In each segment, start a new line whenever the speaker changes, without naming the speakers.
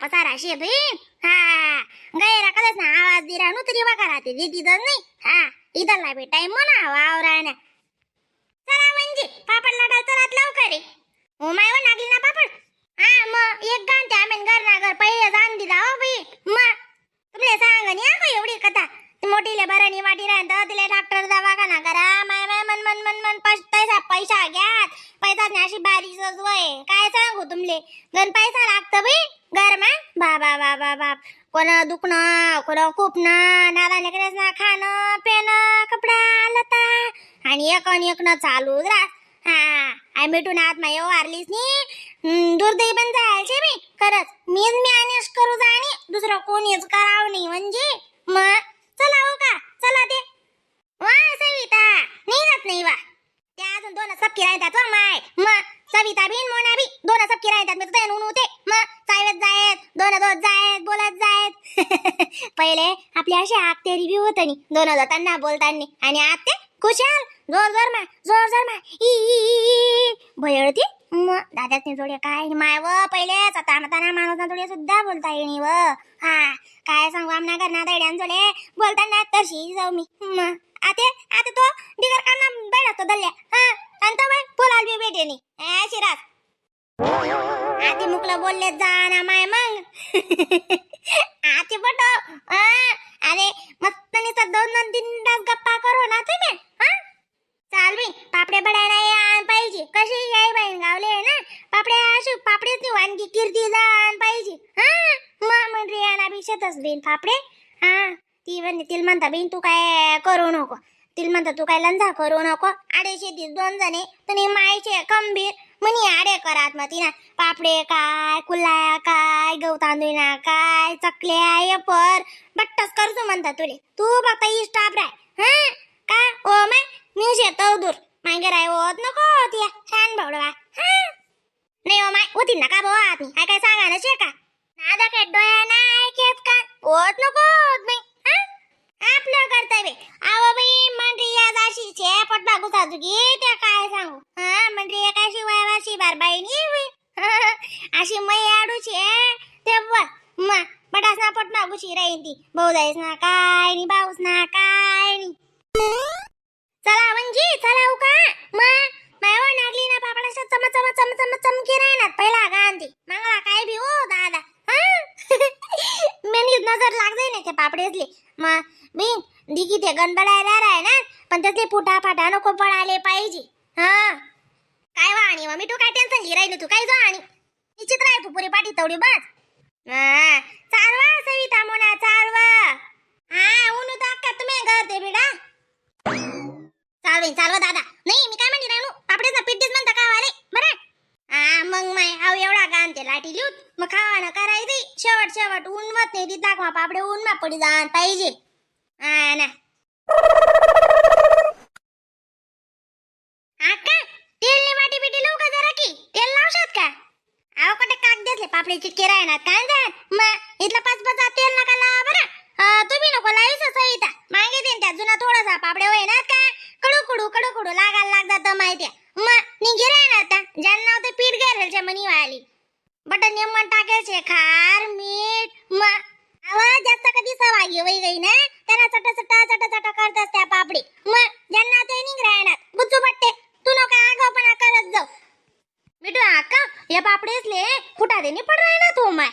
पसारा शे बहीण. हा गैरा कदाच ना आवाज दिरा नु तरी बघा राहते दीदी तर नाही. हा इथं ला भेटाय म्हणा वावराने. चला म्हणजे पापड लाटाल चलात लवकर रे. ओ माय व नागली ना पापड. हा मग एक घंटे आम्ही घर ना घर पहिले जाण दिला हो बाई. मग तुमले सांग नी का एवढी कथा. मोठीले बरणी वाटी राहत तिले डॉक्टर दवाखाना करा माय माय मन मन मन मन पैसा घ्या. पैसा अशी बारीक वय काय सांगू तुमले. गण पैसा लागतं बाई घर मा. बाबा बाबा बाप कोण दुखणं कोण खूपणं नाला नेकरेस ना खाणं पेणं कपडा लता आणि एक न चालूच राहत. हा आय भेटून आत माय वारलीस नी दुर्दैव पण जायचे मी खरंच. मीच मॅनेज करू जाणी दुसरं कोणीच करावं नाही म्हणजे. मग चला हो का चला ते वा सविता निघत नाही वा. त्या अजून दोन सबकी राहतात वा माय. मग सविता बिन मोना बी दोन सबकी राहतात. मी तर ऊन होते मग चायवत जायत दोन जायत बोलत जायत. पहिले आपली अशी आकते रिव्ह्यू होत नी दोन जाताना बोलताना आणि आते खुशाल जोर मा ई भयळती. मग दादाचे जोडे काय माय व पहिले ताना माणूस जोडे सुद्धा बोलता येणी व. हा काय सांगू आमना घरना दैड्यान जोडे बोलताना तशी जाऊ मी. मग आता तो दिगर काना बैठा तो दल्ल्या. हा आणि तो बाई फुलाल बी भेटे नी शिरात आती मुकलं बोलले जा ना माय. मग आती बटो अरे मस्त नी दोन तीन तास गप्पा करू ना तुम्ही. हा चाल बी पापडे बडायला पाहिजे कशी याय बाई गावले ना पापडे अशी पापडेच वानगी कीर्ती जाण पाहिजे. हा मग म्हणजे याना भिषतच बेन पापडे. हा ती म्हणता बेन तू काय करू नको. तिला म्हणता तू काय लंजा करू नको. आडे शेतीस दोन जणे तनी मायचे खंबीर म्हणी आडे करात मग तिना पापडे काय कुल्लाया काय गहू तांदूळा काय चकल्या येपर बट्टस करतो म्हणता तुले. तू बापा इष्टाप राय. हा का ओ माय मी शेतव दूर मागे राय होत नको होती छान भावडवा. हा नाही ओ माय होती ना का भाऊ आत काय सांगा ना शे का नादा काय डोळ्या नाही ऐकत का होत नको होत नाही. हा आपलं कर्तव्य आव बाई म्हणजे या जाशीचे पटबा गुसाजुगी त्या काय सांगू. हा म्हणजे एकाशी वयावाशी बारबाई नी अशी मै आडूची ते मग पटास ना पटना गुशी राहीन ती भाऊ जाईस ना काय नी भाऊस ना काय नी. चला म्हणजे चला हो का. मग मायवा नागली ना पापडाच्या चमकी राहणार पहिला गांधी मंगळा काय बी हो दादा. मेनी नजर लाग जाई नाही ते पापडेसले. मग बिन दिगी ते गणबडायला राय ना पण त्यातले फुटा फाटा नको पडाले पाहिजे. हा काय वा आणि मी तू काय टेन्शन घे राहिली तू काय जो आणि निश्चित राय पुरी पाठी तेवढी बस. हा चालवा सविता मोना चालवा. हा ऊन तर अक्का तुम्ही घर ते बिडा चालवा दादा. नाही मी काय म्हणते रानू पापडेच ना पिड्डीच म्हणता का वाले बरं. हा मग माय आव एवढा गान ते लाटी लिहूत मग खावाना करायची शेवट उन्मत नाही ती दाखवा पापडे उन्मा पडी जाण पाहिजे. हा ना आका तेलने वाटी बिटी लावू का जरा की तेल लावशात का. आव कटे काक देसले पापडे चिटके राहणार काय जात. मग इथला 5 तेल नका लावा बरं. तुम्ही नको लावीस सहिता मागे देन त्या जुना थोडासा पापडे होय ना का कडू लागायला लागतात माहिती. मग निघे राहणार त्या ज्यांना ते पीठ घ्यायला मनी वाली बटन नेमन टाकायचे खार मीठ. मग आवाज जास्त कधी सवागी वई गई ना त्यांना चटा करतात त्या पापडी. मग ज्यांना ते निघ राहणार गुच्चू बट्टे तू नको आगावपणा करत जाऊ. मिठू अक्का या पापडेसले फुटा देणे पड राय ना तू माय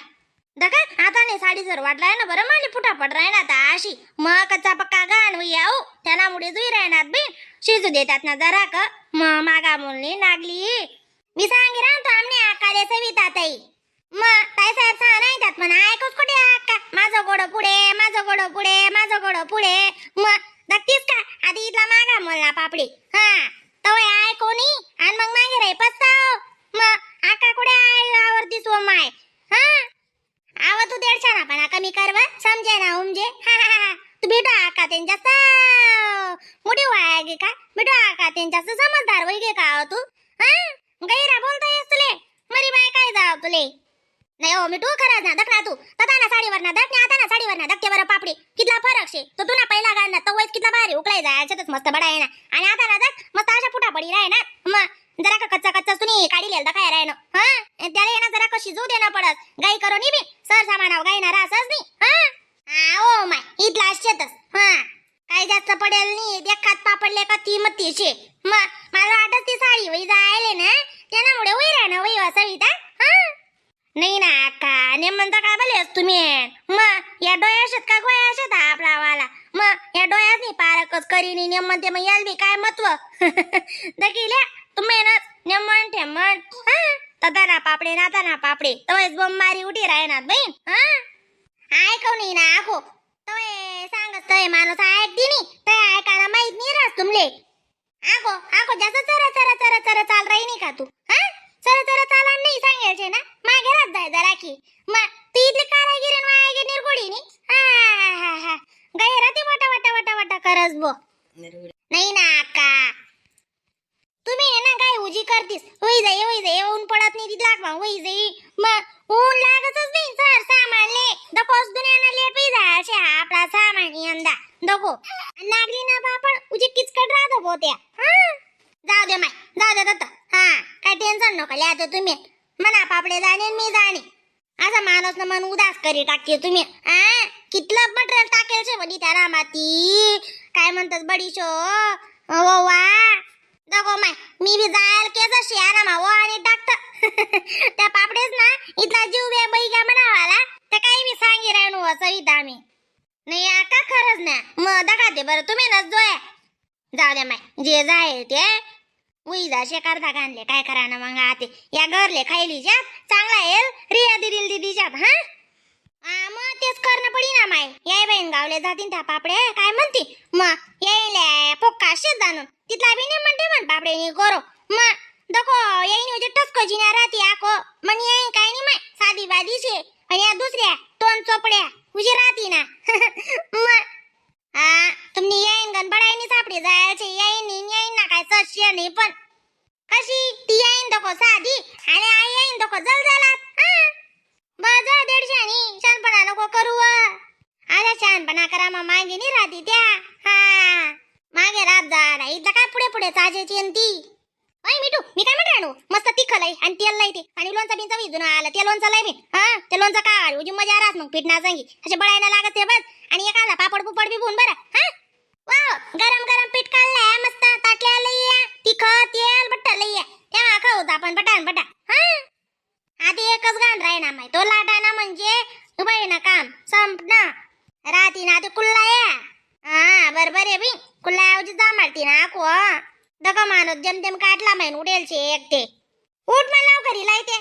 दका आता नाही साडी जर वाटलाय ना बरं माली फुटा पड राय ना आता अशी. मग कच्चा पक्का गाण वई आऊ त्याला मुळे जुई राहणार बिन शिजू देतात ना जरा का. मग मागा मुलनी नागली मी सांगी राहतो आमने आकाले सविता ताई. मग ताई साहेब सांगतात म्हणा ऐकूच कुठे अक्का माझं गोड पुढे. मग नक्कीच का आधी इथला मागा मोलना पापडी. हा तवय आय कोणी आणि मग मागे राही पस्ताव. मग आका कुठे आय आवरती सो माय. हा आव तू 150 पण कमी करवा समजे ना उमजे. तू बेटा आका त्यांच्या मोठी वाया गे का बेटा आका त्यांच्या समजदार वय गे का तू. हा गैरा बोलता येस तुले मरी बाय काय जाव तुले. नाही हो मी तू खरंच ना दखना तू तता ना साडीवर ना दख आता ना साडीवर ना दखते बरं पापडी कितला फरक शे. तो तू ना पहिला गाणं तो वैस कितला भारी उकळाय जायच्यातच मस्त बडा आहे ना आणि आता ना दख मस्त अशा फुटा पडी राय ना. मग जरा का कच्चा कच्चा सुनी काढी लिहिलं काय रायनं हा त्याला येणं जरा कशी शिजू देणं पडत गाई करो नी बी सर सामानाव गाई ना रासच नाही हा ओ माय इथला शेतच हा काय जास्त पडेल नाही देखात पापडले का ती मतीचे मला वाटत ती साडी वही जायले ना त्यामुळे वही राहणं वही सविता हा नाही ना अक्का नेमन तर काय बोलेस तुम्ही मग या डोळ्याशात का गोयाशात आपला वाला मग या डोळ्यात नाही पारकच करीनी नेमन ते मग याल बी काय महत्व दकिल्या तुम्ही ना नेमन ठेमन हा तदाना पापडे नाताना पापडे तवेच बंबारी उठी राहणार बहीण हा ऐकव नाही ना आखो तवे सांगत तय माणूस ऐकती नाही तय ऐकायला माहित नाही रास तुमले आखो आखो जास्त चरा चरा चरा चरा चाल राही नाही का तू हा चरा चरा चाला नाही सांगायचे ना मागे राहत जाय जरा की मग ती इथली कारागिरी वायागी निरगुडी नी हा गैरा ती वटा वटा वटा वटा करस बो नाही ना अक्का तुम्ही ना काय उजी करतीस होई जाई ऊन पडत नाही तिथला का होई जाई मग ऊन लागतच नाही सर सामानले दकोस दुनियाना लेट पी जायचे आपला सामान यंदा दको नागली ना पापड उजी किचकट राहतो बोत्या जाऊ दे दत्त हा काय टेन्शन नको लिहायचं तुम्ही मना पापडे जाणे मी जाणे असा माणूस ना मन उदास करी टाकते तुम्ही कितलं मटेरियल टाकेल शे म्हणी त्याला माती काय म्हणतात बडीशो वा दगो माय मी बी जायल केस शियाना मा वो आणि टाकत त्या पापडेच ना इथला जीव बे बैगा म्हणावाला तर काही मी सांगी राहणू सविता मी नाही आता खरंच ना मग दगाते बरं तुम्ही नच जोया जाऊ द्या माय जे जाय ते उईजा शेकारदा गाणले काय करा ना मग आते या घरले खायली जात चांगला येल रिया दिदील दिदीच्यात मग तेच करणं पडी ना माय याय बहीण गावले जातीन त्या पापडे काय म्हणती मग यायले पोक्का शेत जाणून तिथला बी नाही म्हणते म्हण पापडे नि करो मग दको यायनी उजे टचकोजी ना राहती आको म्हण याय काय नाही माय साधी बादी शे आणि या दुसऱ्या दोन चोपड्या उजी राहती ना मग तुम्ही यायन गण बडायनी सापडी जायचे यायनी ना काय सश्य नाही पण कशी ती यायन दको साधी आणि आई यायन दको जलजलात बजा 150 शानपणा नको करू अरे शानपणा करा मग मागे नाही राहती त्या हा मागे रात जा इथं काय पुढे पुढे चाजायची ती ओय मिठू मी काय म्हणतो मस्त तिखल आहे आणि तेल लायते आणि लोणचं बिनचं विजून आलं ते लोणचं लय मी ते लोणचं काय उजी मजा राहत मग पिठना सांगी असे बळायला लागत ते बस आणि एकाला पापड पुपड बी भून बरं वाव गरम गरम पीठ काढलंय मस्त ताटल्या लई तिखट तेल बट्ट लई तेव्हा खाऊ आपण बटान बटा आधी एकच गाण राही ना माय तो लाटाना म्हणजे उभय ना काम संपना राती ना ते कुल्ला या बरोबर आहे बी कुल्ला उजी जा मारती ना को दगा मानत जमतेम काटला मैन उडेल छे एकटे उठ मला घरी लायते